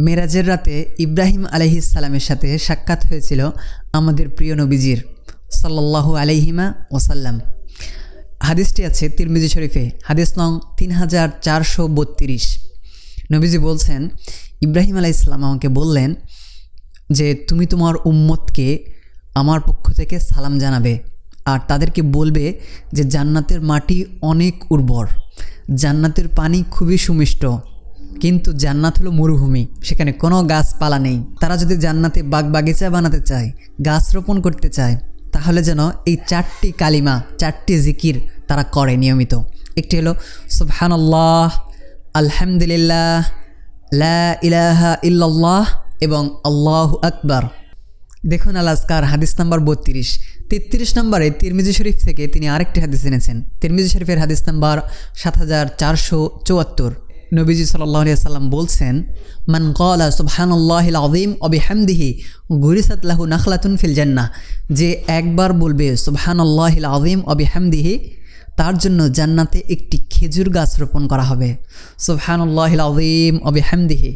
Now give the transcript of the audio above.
মেরাজের রাতে ইব্রাহিম আলাইহিস সালামের সাথে সাক্ষাৎ হয়েছিল আমাদের প্রিয় নবীজির সাল্লাল্লাহু আলাইহিমা ওয়াসাল্লাম। হাদিসটি আছে তিরমিজি শরীফে, হাদিস নং 3432। নবীজি বলছেন, ইব্রাহিম আলাইহিস সালাম আমাকে বললেন যে তুমি তোমার উম্মতকে আমার পক্ষ থেকে সালাম জানাবে আর তাদেরকে বলবে যে জান্নাতের মাটি অনেক উর্বর, জান্নাতের পানি খুবই সুমিষ্ট, কিন্তু জান্নাত হলো মরুভূমি, সেখানে কোনো গাছপালা নেই। তারা যদি জান্নাতে বাগবাগিচা বানাতে চায়, গাছ রোপণ করতে চায়, তাহলে যেন এই 4টি কালিমা, 4টি জিকির তারা করে নিয়মিত। একটি হলো সুবহানাল্লাহ, আলহামদুলিল্লাহ, লা ইলাহা ইল্লাল্লাহ এবং আল্লাহু আকবার। দেখুন আল আজকার হাদিস নাম্বার 32। 33 নম্বরে তিরমিজি শরীফ থেকে তিনি আরেকটি হাদিস এনেছেন। তিরমিজি শরীফের হাদিস নাম্বার 7474। নবীজি সাল্লাল্লাহু আলাইহি সাল্লাম বলছেন, মান ক্বালা সুবহানাল্লাহিল আযীম ওয়া বিহামদিহি গুরিসাত লাহু নাখলাতুন ফিল জান্নাহ, যে একবার বলবে সুবহানাল্লাহিল আযীম ওয়া বিহামদিহি, তার জন্য জান্নাতে একটি খেজুর গাছ রোপণ করা হবে। সুবহানাল্লাহিল আযীম ওয়া বিহামদিহি।